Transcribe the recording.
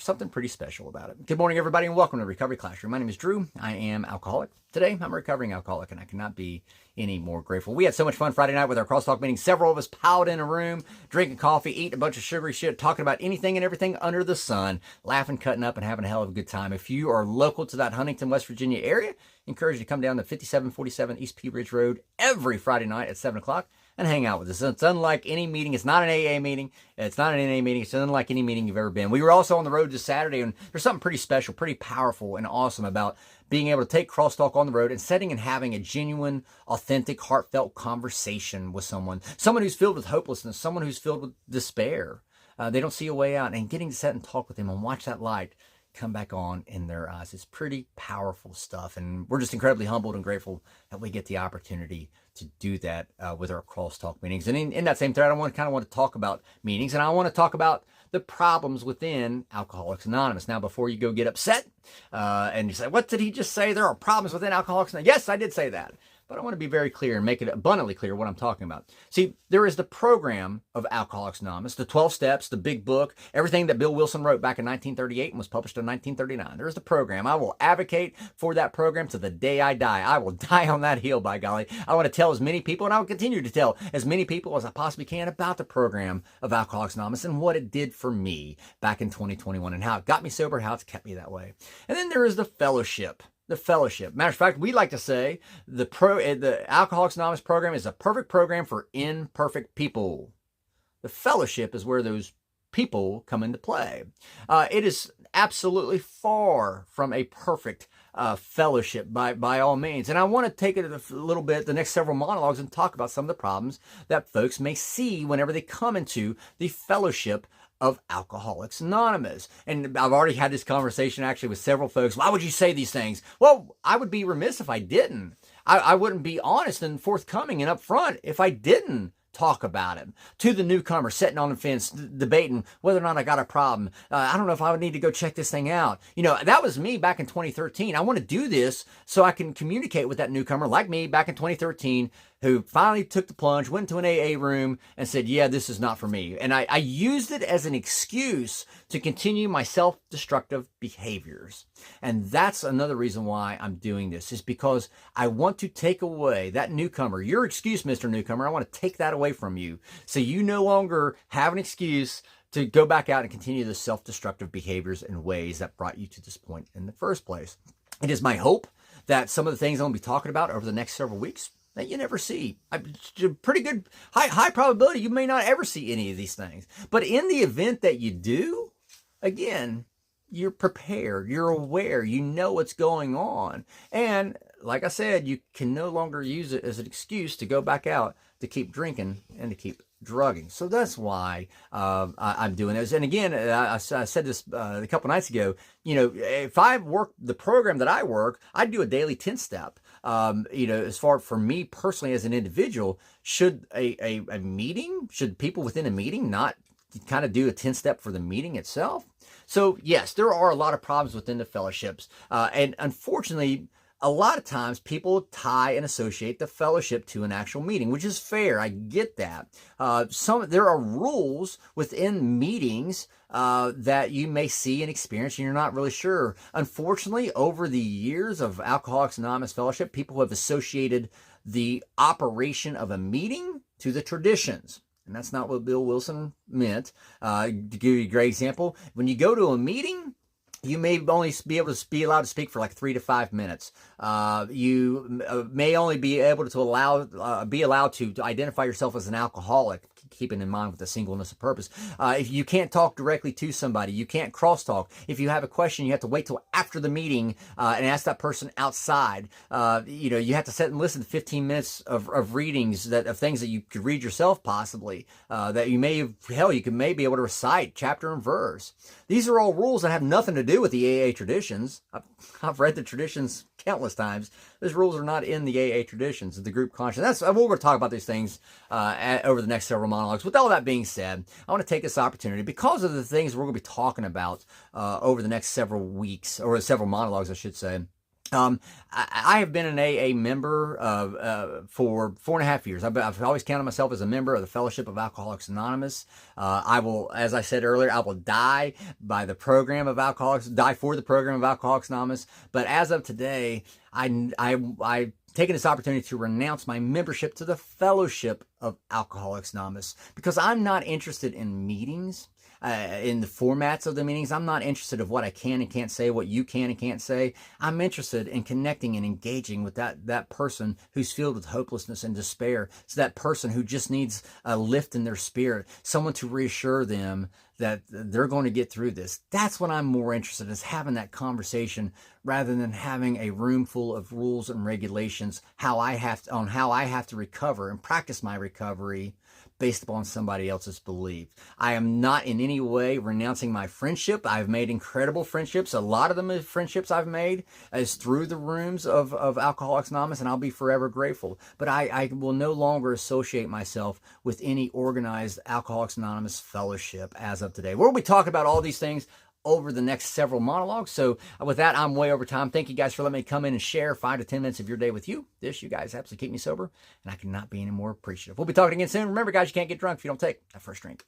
something pretty special about it. Good morning, everybody, and welcome to Recovery Classroom. My name is Drew. I am alcoholic. Today, I'm a recovering alcoholic, and I cannot be any more grateful. We had so much fun Friday night with our crosstalk meeting. Several of us piled in a room, drinking coffee, eating a bunch of sugary shit, talking about anything and everything under the sun, laughing, cutting up, and having a hell of a good time. If you are local to that Huntington, West Virginia area, I encourage you to come down to 5747 East Pea Ridge Road every Friday night at 7 o'clock and hang out with us. It's unlike any meeting. It's not an AA meeting. It's not an NA meeting. It's unlike any meeting you've ever been. We were also on the road this Saturday, and there's something pretty special, pretty powerful, and awesome about being able to take crosstalk on the road and sitting and having a genuine, authentic, heartfelt conversation with someone who's filled with hopelessness, someone who's filled with despair. They don't see a way out, and getting to sit and talk with them and watch that light come back on in their eyes. It's pretty powerful stuff, and we're just incredibly humbled and grateful that we get the opportunity to do that with our crosstalk meetings. And in that same thread, I want to talk about meetings, and I want to talk about the problems within Alcoholics Anonymous. Now, before you go get upset and you say, what did he just say? There are problems within Alcoholics Anonymous. Yes, I did say that. But I want to be very clear and make it abundantly clear what I'm talking about. See, there is the program of Alcoholics Anonymous, the 12 steps, the big book, everything that Bill Wilson wrote back in 1938 and was published in 1939. There's the program. I will advocate for that program to the day I die. I will die on that hill, by golly. I want to tell as many people, and I will continue to tell as many people as I possibly can about the program of Alcoholics Anonymous and what it did for me back in 2021 and how it got me sober, how it's kept me that way. And then there is the fellowship. The fellowship. Matter of fact, we like to say the Alcoholics Anonymous program is a perfect program for imperfect people. The fellowship is where those people come into play. It is absolutely far from a perfect fellowship by all means. And I want to take it a little bit, the next several monologues, and talk about some of the problems that folks may see whenever they come into the fellowship of Alcoholics Anonymous. And I've already had this conversation actually with several folks. Why would you say these things? Well, I would be remiss if I didn't. I wouldn't be honest and forthcoming and upfront if I didn't talk about him. To the newcomer sitting on the fence, debating whether or not I got a problem. I don't know if I would need to go check this thing out. You know, that was me back in 2013. I want to do this so I can communicate with that newcomer like me back in 2013 who finally took the plunge, went to an AA room and said, yeah, this is not for me. And I used it as an excuse to continue my self-destructive behaviors. And that's another reason why I'm doing this, is because I want to take away that newcomer, your excuse, Mr. Newcomer. I want to take that away from you so you no longer have an excuse to go back out and continue the self-destructive behaviors and ways that brought you to this point in the first place. It is my hope that some of the things I'm going to be talking about over the next several weeks that you never see. Pretty good, high probability you may not ever see any of these things. But in the event that you do, again, you're prepared, you're aware, you know what's going on. And like I said, you can no longer use it as an excuse to go back out to keep drinking and to keep drugging. So that's why I'm doing this. And again, I said this a couple nights ago, you know, if I work the program that I work, I'd do a daily 10-step. You know, as far for me personally as an individual, should a meeting, should people within a meeting not kind of do a 10-step for the meeting itself? So yes, there are a lot of problems within the fellowships. And unfortunately, a lot of times people tie and associate the fellowship to an actual meeting, which is fair. I get that. There are rules within meetings that you may see and experience, and you're not really sure. Unfortunately, over the years of Alcoholics Anonymous fellowship, people have associated the operation of a meeting to the traditions. And that's not what Bill Wilson meant. To give you a great example, when you go to a meeting, you may only be able to be allowed to speak for like 3 to 5 minutes. You may only be able to be allowed to identify yourself as an alcoholic, keeping in mind with the singleness of purpose. If you can't talk directly to somebody, you can't crosstalk. If you have a question, you have to wait till after the meeting and ask that person outside. You know, you have to sit and listen to 15 minutes of readings of things that you could read yourself, possibly. That you may you may be able to recite chapter and verse. These are all rules that have nothing to do with the AA traditions. I've read the traditions countless times. Those rules are not in the AA traditions, the group conscience. We're going to talk about these things over the next several monologues. With all that being said, I want to take this opportunity, because of the things we're going to be talking about over the next several weeks, or several monologues, I should say. I have been an AA member for 4.5 years. I've always counted myself as a member of the Fellowship of Alcoholics Anonymous. I will, as I said earlier, I will die by the program of die for the program of Alcoholics Anonymous. But as of today, I taking this opportunity to renounce my membership to the Fellowship of Alcoholics Anonymous because I'm not interested in meetings. In the formats of the meetings, I'm not interested in what I can and can't say, what you can and can't say. I'm interested in connecting and engaging with that person who's filled with hopelessness and despair. It's that person who just needs a lift in their spirit, someone to reassure them that they're going to get through this. That's what I'm more interested in, is having that conversation rather than having a room full of rules and regulations how I have to recover and practice my recovery based upon somebody else's belief. I am not in any way renouncing my friendship. I've made incredible friendships. A lot of the friendships I've made is through the rooms of Alcoholics Anonymous, and I'll be forever grateful. But I will no longer associate myself with any organized Alcoholics Anonymous fellowship as of today. We'll be talking about all these things over the next several monologues. So with that, I'm way over time. Thank you guys for letting me come in and share 5 to 10 minutes of your day with you. You guys absolutely keep me sober, and I cannot be any more appreciative. We'll be talking again soon. Remember, guys, you can't get drunk if you don't take that first drink.